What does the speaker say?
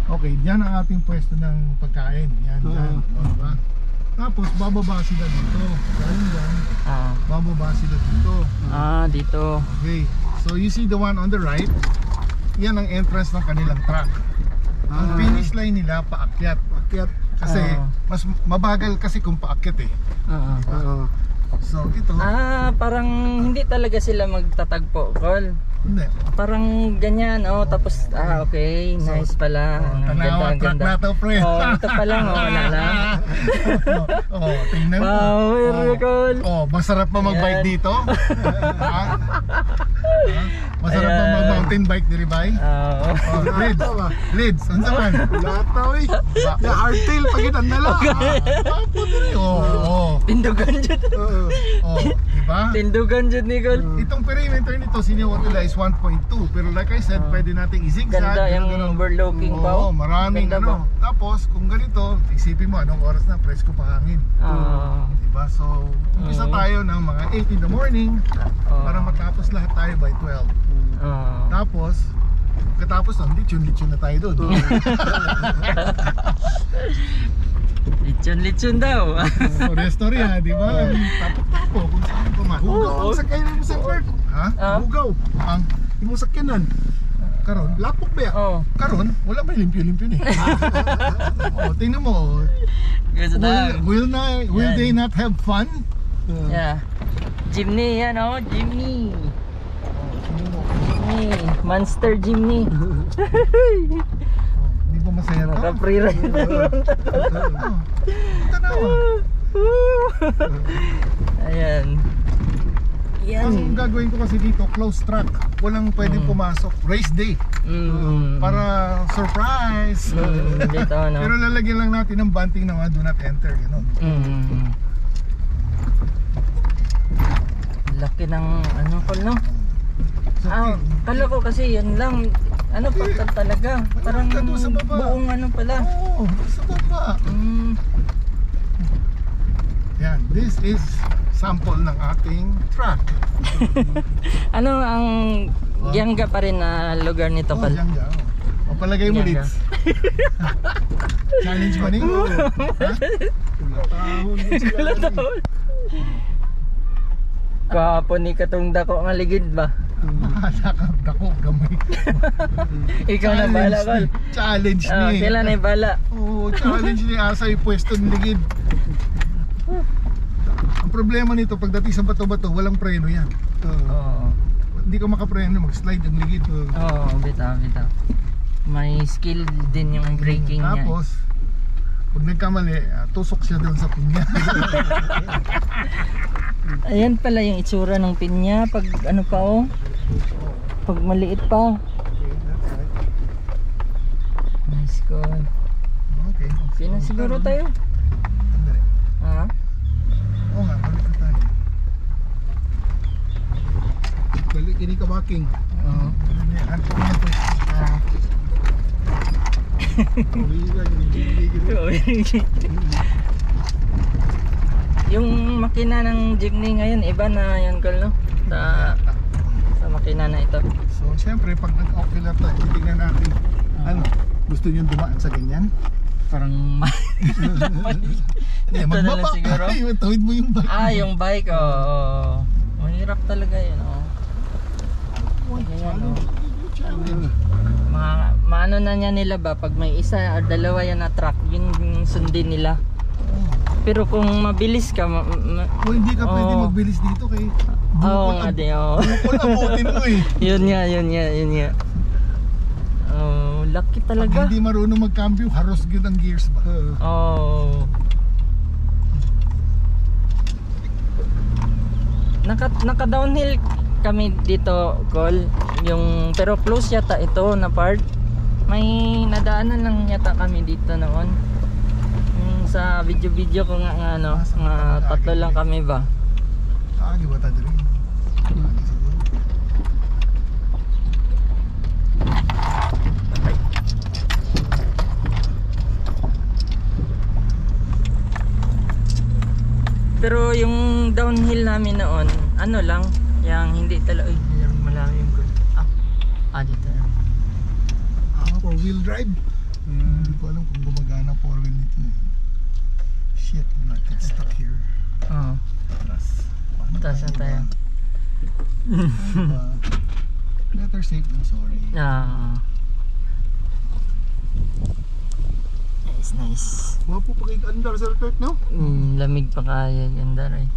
Okay, diyan ang ating pwesto ng pagkain. Yan, diyan. Diba? Tapos bababa sila dito. Galing dyan. Bababa sila dito. Dito. Okay. So you see the one on the right? Yan ang entrance ng kanilang truck. Ang finish line nila paakyat. Kasi mas mabagal kasi kung paakyat eh. So ito. Parang hindi talaga sila magtatagpo, Col. Hindi. Parang ganyan, tapos okay, nice pala. Tanawa truck na to, pre. Ito pa lang, wala lang. Tingnan mo. Wow, very cool. Masarap pa mag-bike dito. Masarap pa mag-mountain bike diri bay. Lids, ano man? Lataw eh. Ya hardtail pagitan na lang. Tindugan jud. Diba? Tindugan jud ni Col. Itong perimeter nito siniutilize 1.2, pero like I said, pwede nating i-zigzag. Ganda yung overlooking pa. Maraming ganda Tapos kung ganito, isipin mo anong oras na, presko pa hangin. Diba? So, umpisa tayo ng mga 8 in the morning para matapos lahat tayo by 12. Tapos, katapos nun, lechon na tayo doon. Lechon daw. Restaurant ha, di ba? Tapo-tapo kung saan pumasok. Hugaw ang sakay ng Sir Bert. Ha? Hugaw. Ang Yung sakyanan. karon, Lapok ba yan? karon wala may limpyo-limpyo ni. Tingnan mo. Will they not have fun? Yeah. Jimny yan, Jimny. Monster Jimny. Hindi ba masaya to? Naka-pre-ride na naman. Tanawa. Ayan. Ang gagawin ko kasi dito, close track. Walang pwedeng pumasok. Race day. Para surprise. Dito, Pero lalagyan lang natin ng bunting na do not enter, gano'n. Laki ng Col, no? Kala ko kasi yan lang. Pagkat talaga. Parang buong pala. Sa baba. Yan, this is sample ng ating truck. Ang Gianga pa rin na lugar nito, Col? Gianga. Palagay mo, Lids. Challenge ba rin? Kahapon ni katong dako nga ligid ba? Dako, gamay. Ikaw na bala, Col. Challenge ni. Kailan na bala? Challenge ni Asa yung pwesto ng ligid. Ang problema nito, pagdating sa bato-bato, walang preno yan. Hindi ka makapreno, mag-slide yung ligid. Bitaw. May skill din yung braking niya. Tapos, pag nagkamali, tusok siya doon sa pinya. Ayan pala yung itsura ng pinya pag pag maliit pa. Nice, Col. Okay. Sino siguro tayo? Sandali. Oo nga, balik na tayo. Balik ini ka baking. Ano po yan po? Yung makina ng jeepney ngayon iba na yan, Col, no? Sa makina na ito. So syempre pag nag-ocular to, titignan natin. Gusto niyo dumaan sa ganyan? Parang Hindi, magbaba siguro. tawid mo yung bike. Yung bike, mahirap talaga yun, Ganyan, maano na niya nila ba pag may isa or dalawa yan na truck, yun yung sundin nila. Pero kung mabilis ka hindi ka pwede magbilis dito kay nga din, bukol abutin mo eh. Yun nga. Lucky talaga. Pag hindi marunong magcambio, haros yun ang gears ba? Naka downhill kami dito, Col. Pero close yata ito na part. May nadaanan lang yata kami dito noon. Sa video ko nga tatlo lang kami ba. Di ba tayo rin? Pero yung downhill namin noon, lang, yung hindi talaga, yung malalim ko. Dito. 4-wheel drive. Hindi ko alam kung gumagana 4-wheel nito eh. Shit, I'm not get stuck here. Oo. Paano Taas na tayo. Diba? Better safe than sorry. Nice. Wapo pa kay andar Sir Kurt, no? Lamig pa kaya yung andar eh.